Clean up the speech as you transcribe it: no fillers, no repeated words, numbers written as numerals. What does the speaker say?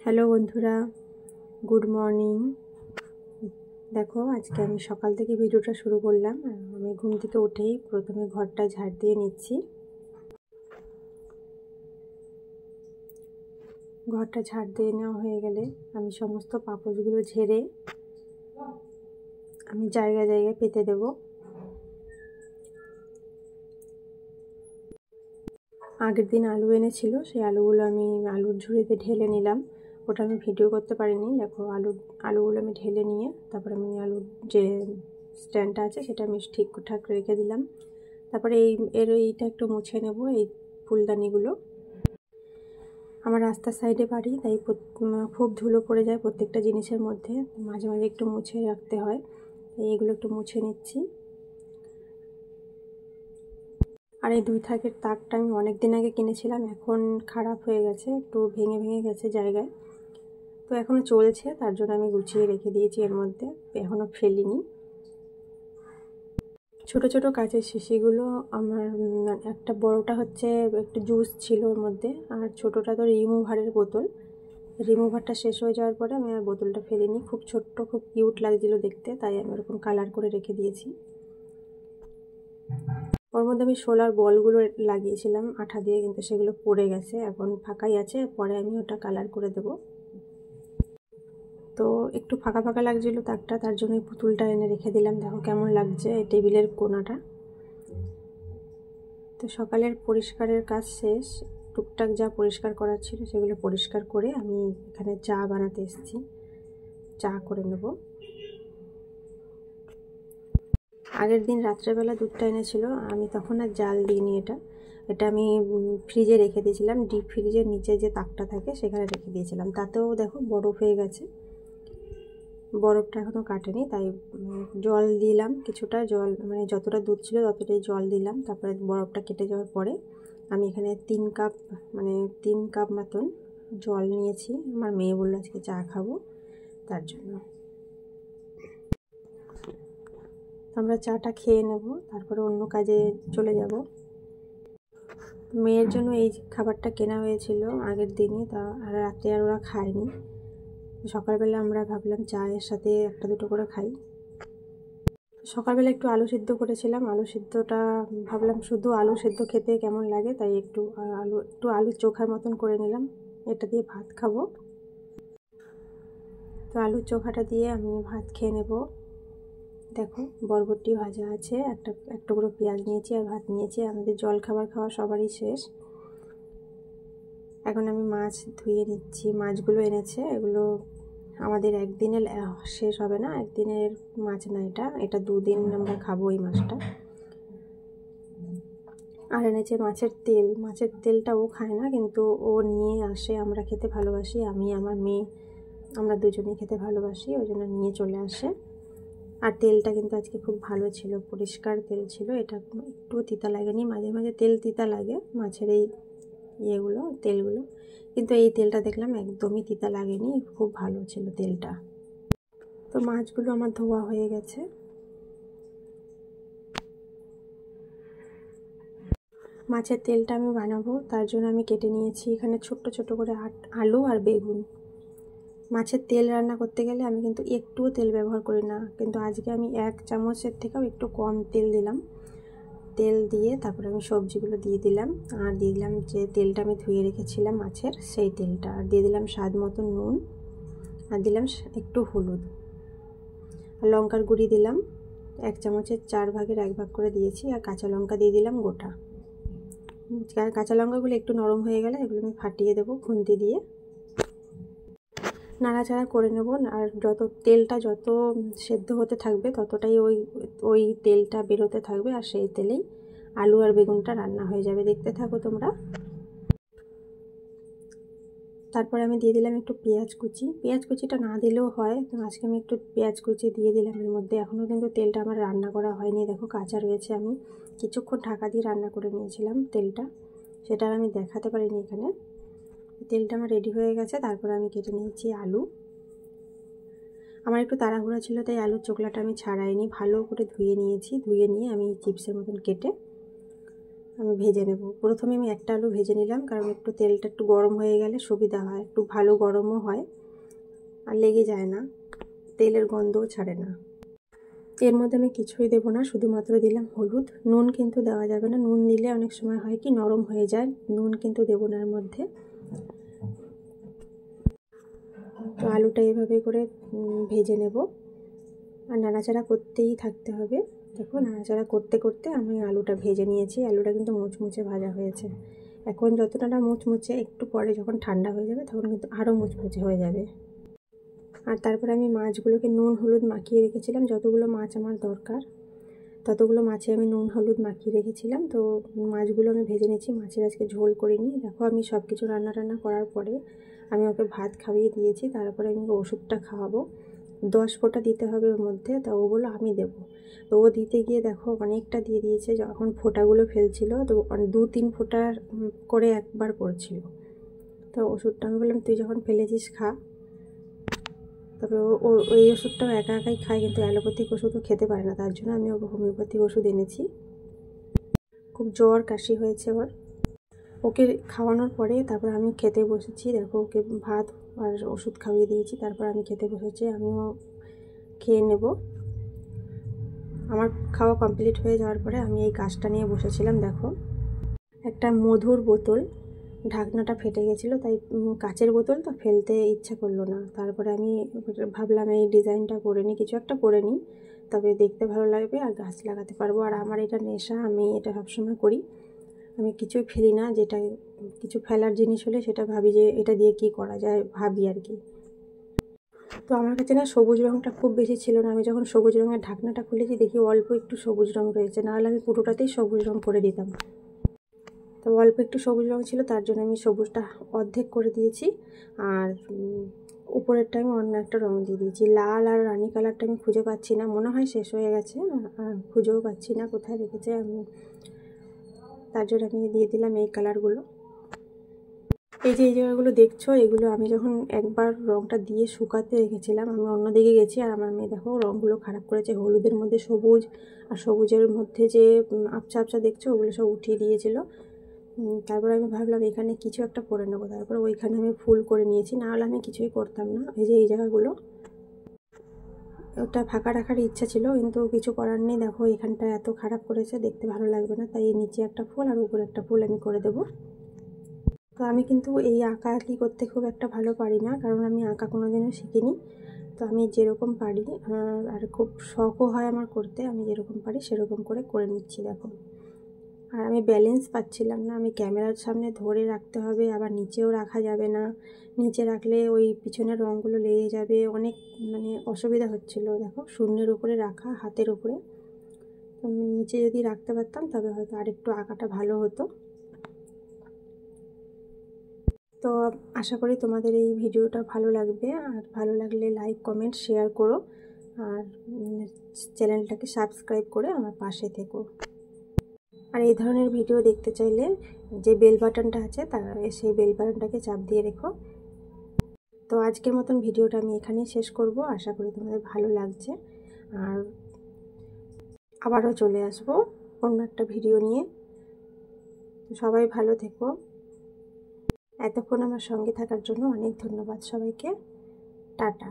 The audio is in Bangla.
হ্যালো বন্ধুরা, গুড মর্নিং। দেখো আজকে আমি সকাল থেকে ভিডিওটা শুরু করলাম। আমি ঘুম থেকে উঠেই প্রথমে ঘরটা ঝাড় দিয়ে নিচ্ছি। ঘরটা ঝাড় দিয়ে নেওয়া হয়ে গেলে আমি সমস্ত পাপোশগুলো ঝেড়ে আমি জায়গায় জায়গায় পেতে দেব। আগের দিন আলু এনেছিল, সেই আলুগুলো আমি আলুর ঝুড়িতে ঢেলে নিলাম। ওটা আমি ভিডিও করতে পারিনি। দেখো আলুগুলো আমি ঢেলে নিয়ে তারপরে আমি আলুর যে স্ট্যান্ডটা আছে সেটা আমি ঠিকঠাক রেখে দিলাম। তারপরে এইটা একটু মুছে নেব, এই ফুলদানিগুলো। আমার রাস্তার সাইডে বাড়ি, তাই খুব ধুলো পড়ে যায় প্রত্যেকটা জিনিসের মধ্যে, মাঝে মাঝে একটু মুছে রাখতে হয়। তাই এগুলো একটু মুছে নিচ্ছি। আর এই 2 থাকের তাকটা আমি অনেক দিন আগে কিনেছিলাম, এখন খারাপ হয়ে গেছে, একটু ভেঙে ভেঙে গেছে জায়গায়। তো এখনও চলছে, তার জন্য আমি গুছিয়ে রেখে দিয়েছি এর মধ্যে, এখনও ফেলিনি। ছোট ছোট কাচের শিশিগুলো আমার একটা বড়টা হচ্ছে একটু জুস ছিল ওর মধ্যে, আর ছোটটা তো রিমুভারের বোতল। রিমুভারটা শেষ হয়ে যাওয়ার পরে আমি আর বোতলটা ফেলিনি। খুব ছোট্ট, খুব কিউট লাগছিল দেখতে, তাই আমি এরকম কালার করে রেখে দিয়েছি। ওর মধ্যে আমি সোলার বলগুলো লাগিয়েছিলাম আঠা দিয়ে, কিন্তু সেগুলো পড়ে গেছে, এখন ফাঁকাই আছে। পরে আমি ওটা কালার করে দেব। তো একটু ফাঁকা ফাঁকা লাগছিল তাকটা, তার জন্য এই পুতুলটা এনে রেখে দিলাম। দেখো কেমন লাগছে এই টেবিলের কোণাটা। তো সকালের পরিষ্কারের কাজ শেষ, টুকটাক যা পরিষ্কার করার ছিল সেগুলো পরিষ্কার করে আমি এখানে চা বানাতে এসেছি। চা করে নেব। আগের দিন রাত্রেবেলা দুধটা এনেছিল, আমি তখন আর জাল দিইনি। এটা আমি ফ্রিজে রেখে দিয়েছিলাম, ডিপ ফ্রিজের নিচে যে তাকটা থাকে সেখানে রেখে দিয়েছিলাম। তাতেও দেখো বরফ হয়ে গেছে, বরফটা এখনও কাটেনি। তাই জল দিলাম কিছুটা, জল মানে যতটা দুধ ছিল ততটাই জল দিলাম। তারপরে বরফটা কেটে যাওয়ার পরে আমি এখানে 3 কাপ মতন জল নিয়েছি। আমার মেয়ে বললো আজকে চা খাবো, তার জন্য। আমরা চাটা খেয়ে নেব, তারপরে অন্য কাজে চলে যাব। মেয়ের জন্য এই খাবারটা কেনা হয়েছিল আগের দিনই, তা আর রাতে আর ওরা খায়নি। সকালবেলা আমরা ভাবলাম চায়ের সাথে একটা দুটো করে খাই। সকালবেলা একটু আলু সিদ্ধ করেছিলাম। আলু সিদ্ধটা ভাবলাম শুধু আলু সিদ্ধ খেতে কেমন লাগে, তাই একটু আলু চোখার মতন করে নিলাম। এটা দিয়ে ভাত খাবো। তো আলুর চোখাটা দিয়ে আমি ভাত খেয়ে নেব। দেখো বরবটি ভাজা আছে, একটা টুকরো পেঁয়াজ নিয়েছি আর ভাত নিয়েছি। আমাদের জল খাবার খাওয়া সবারই শেষ। এখন আমি মাছ ধুয়ে নিচ্ছি। মাছগুলো এনেছে, এগুলো আমাদের একদিনে শেষ হবে না, একদিনের মাছ না, এটা 2 দিন আমরা খাবো এই মাছটা। আর এনেছে মাছের তেল। মাছের তেলটা ও খায় না, কিন্তু ও নিয়ে আসে। আমরা খেতে ভালোবাসি, আমি আমার মেয়ে আমরা দুজনেই খেতে ভালোবাসি, ওই জন্য নিয়ে চলে আসে। আর তেলটা কিন্তু আজকে খুব ভালো ছিল, পরিষ্কার তেল ছিল। এটা একটু তিতা লাগেনি। মাঝে মাঝে তেল তিতা লাগে মাছের এই তেলগুলো, কিন্তু এই তেলটা দেখলাম একদমই তিতা লাগেনি, খুব ভালো ছিল তেলটা। তো মাছগুলো আমার ধোয়া হয়ে গেছে। মাছের তেলটা আমি বানাবো, তার জন্য আমি কেটে নিয়েছি এখানে ছোট্ট ছোট করে আলু আর বেগুন। মাছের তেল রান্না করতে গেলে আমি কিন্তু একটুও তেল ব্যবহার করি না, কিন্তু আজকে আমি 1 চামচের থেকেও একটু কম তেল দিলাম। তেল দিয়ে তারপরে আমি সবজিগুলো দিয়ে দিলাম, আর দিয়ে দিলাম যে তেলটা আমি ধুয়ে রেখেছিলাম মাছের, সেই তেলটা। আর দিয়ে দিলাম স্বাদ মতো নুন, আর দিলাম একটু হলুদ, আর লঙ্কার গুঁড়ি দিলাম 1 চামচের 4 ভাগের 1 ভাগ করে দিয়েছি। আর কাঁচা লঙ্কা দিয়ে দিলাম গোটা। কাঁচা লঙ্কাগুলো একটু নরম হয়ে গেলে এগুলো আমি ফাটিয়ে দেবো খুন্তি দিয়ে। নাড়াচাড়া করে নেব। আর তেলটা যত সেদ্ধ হতে থাকবে ততটাই ওই তেলটা বেরোতে থাকবে, আর সেই তেলেই আলু আর বেগুনটা রান্না হয়ে যাবে। দেখতে থাকো তোমরা। তারপরে আমি দিয়ে দিলাম একটু পেঁয়াজ কুচি। পেঁয়াজ কুচিটা না দিলেও হয়, তো আজকে আমি একটু পেঁয়াজ কুচি দিয়ে দিলাম এর মধ্যে। এখনও কিন্তু তেলটা আমার রান্না করা হয়নি, দেখো কাঁচা রয়েছে। আমি কিছুক্ষণ ঢাকা দিয়ে রান্না করে নিয়েছিলাম তেলটা, সেটা আর আমি দেখাতে পারিনি এখানে। তেলটা আমার রেডি হয়ে গেছে। তারপরে আমি কেটে নিয়েছি আলু। আমার একটু তাড়াহুড়া ছিল, তাই আলুর চোখলাটা আমি ছাড়াইনি, ভালো করে ধুয়ে নিয়েছি। ধুয়ে নিয়ে আমি চিপসের মতন কেটে আমি ভেজে নেব। প্রথমে আমি একটা আলু ভেজে নিলাম, কারণ একটু তেলটা একটু গরম হয়ে গেলে সুবিধা হয়, একটু ভালো গরমও হয় আর লেগে যায় না, তেলের গন্ধও ছাড়ে না। এর মধ্যে আমি কিছুই দেবো না, শুধুমাত্র দিলাম হলুদ। নুন কিন্তু দেওয়া যাবে না, নুন দিলে অনেক সময় হয় কি নরম হয়ে যায়, নুন কিন্তু দেবো না এর মধ্যে। তো আলুটা এভাবে করে ভেজে নেব আর নাড়াচাড়া করতেই থাকতে হবে। দেখো নাড়াচাড়া করতে করতে আমি আলুটা ভেজে নিয়েছি, আলুটা কিন্তু মুচমুচে ভাজা হয়েছে। এখন যতটা না মুচমুচে, একটু পরে যখন ঠান্ডা হয়ে যাবে তখন কিন্তু আরও মুচমুচে হয়ে যাবে। আর তারপরে আমি মাছগুলোকে নুন হলুদ মাখিয়ে রেখেছিলাম, যতগুলো মাছ আমার দরকার ততগুলো মাছে আমি নুন হলুদ মাখিয়ে রেখেছিলাম। তো মাছগুলো আমি ভেজে নিয়েছি, মাছের আজকে ঝোল করিনি। দেখো আমি সব কিছু রান্না করার পরে আমি ওকে ভাত খাইয়ে দিয়েছি, তারপরে আমি ওষুধটা খাওয়াবো। 10 ফোঁটা দিতে হবে ওর মধ্যে, তা ওগুলো আমি দেবো। তো ও দিতে গিয়ে দেখো অনেকটা দিয়ে দিয়েছে, যখন ফোঁটাগুলো ফেলছিল তো 2-3 ফোঁটা করে একবার পড়ছিল। তো ওষুধটা আমি বললাম তুই যখন ফেলেছিস খা। তবে ও এই ওষুধটাও একা একাই খায়, কিন্তু অ্যালোপ্যাথিক ওষুধও খেতে পারে না, তার জন্য আমি ওকে হোমিওপ্যাথিক ওষুধ এনেছি। খুব জ্বর কাশি হয়েছে ওর। ওকে খাওয়ানোর পরে তারপর আমি খেতে বসেছি। দেখো ওকে ভাত আর ওষুধ খাইয়ে দিয়েছি, তারপর আমি খেতে বসেছি, আমিও খেয়ে নেব। আমার খাওয়া কমপ্লিট হয়ে যাওয়ার পরে আমি এই কাজটা নিয়ে বসেছিলাম। দেখো একটা মধুর বোতল, ঢাকনাটা ফেটে গেছিলো, তাই কাচের বোতল তো ফেলতে ইচ্ছা করলো না। তারপরে আমি ভাবলাম এই ডিজাইনটা করে নিই, কিছু একটা করে নিই, তবে দেখতে ভালো লাগবে আর গাছ লাগাতে পারবো। আর আমার এটা নেশা, আমি এটা সবসময় করি। আমি কিছুই ফেলি না, যেটা কিছু ফেলার জিনিস হলে সেটা ভাবি যে এটা দিয়ে কি করা যায়, ভাবি আর কি। তো আমার কাছে না সবুজ রঙটা খুব বেশি ছিল না, আমি যখন সবুজ রঙের ঢাকনাটা খুলেছি দেখি অল্প একটু সবুজ রঙ রয়েছে, নাহলে আমি পুরোটাতেই সবুজ রঙ করে দিতাম। তো অল্প একটু সবুজ রঙ ছিল, তার জন্য আমি সবুজটা অর্ধেক করে দিয়েছি, আর উপরেরটা আমি অন্য একটা রঙ দিয়ে দিয়েছি। লাল আর রানী কালারটা আমি খুঁজে পাচ্ছি না, মনে হয় শেষ হয়ে গেছে, খুঁজেও পাচ্ছি না কোথায় রেখেছে আমি, তার জন্য আমি দিয়ে দিলাম এই কালারগুলো। এই যে এই জায়গাগুলো দেখছো, এগুলো আমি যখন একবার রঙটা দিয়ে শুকাতে রেখেছিলাম, আমি অন্যদিকে গেছি আর আমার মেয়ে দেখো রঙগুলো খারাপ করেছে। হলুদের মধ্যে সবুজ আর সবুজের মধ্যে যে আবছা আবছা দেখছো ওগুলো সব উঠিয়ে দিয়েছিল। তারপর আমি ভাবলাম এখানে কিছু একটা করে নেবো, তারপর ওইখানে আমি ফুল করে নিয়েছি, নাহলে আমি কিছুই করতাম না। এই যে এই জায়গাগুলো ওটা ফাঁকা রাখার ইচ্ছা ছিল, কিন্তু কিছু করার নেই। দেখো এখানটা এত খারাপ করেছে, দেখতে ভালো লাগবে না, তাই নিচে একটা ফুল আর উপরে একটা ফুল আমি করে দেবো। তো আমি কিন্তু এই আঁকাআঁকি করতে খুব একটা ভালো পারি না, কারণ আমি আঁকা কোনো দিনও শিখিনি। তো আমি যেরকম পারি আর খুব শখও হয় আমার করতে, আমি যেরকম পারি সেরকম করে নিচ্ছি। দেখো আর আমি ব্যালেন্স পাচ্ছিলাম না, আমি ক্যামেরার সামনে ধরে রাখতে হবে, আবার নিচেও রাখা যাবে না, নিচে রাখলে ওই পিছনের রঙগুলো লেগে যাবে, অনেক মানে অসুবিধা হচ্ছিল। দেখো শূন্যের উপরে রাখা, হাতের উপরে, নিচে যদি রাখতে পারতাম তবে হয়তো আরেকটু আঁকাটা ভালো হতো। তো আশা করি তোমাদের এই ভিডিওটা ভালো লাগবে, আর ভালো লাগলে লাইক কমেন্ট শেয়ার করো, আর চ্যানেলটাকে সাবস্ক্রাইব করে আমার পাশে থেকো। আর এই ধরনের ভিডিও দেখতে চাইলে যে বেল বাটনটা আছে সেই বেল বাটনটাকে চাপ দিয়ে রেখো। তো আজকের মতন ভিডিওটা আমি এখানেই শেষ করব, আশা করি তোমাদের ভালো লাগছে, আর আবারও চলে আসব অন্য একটা ভিডিও নিয়ে। সবাই ভালো থেকো। এতক্ষণ আমার সঙ্গে থাকার জন্য অনেক ধন্যবাদ সবাইকে। টাটা।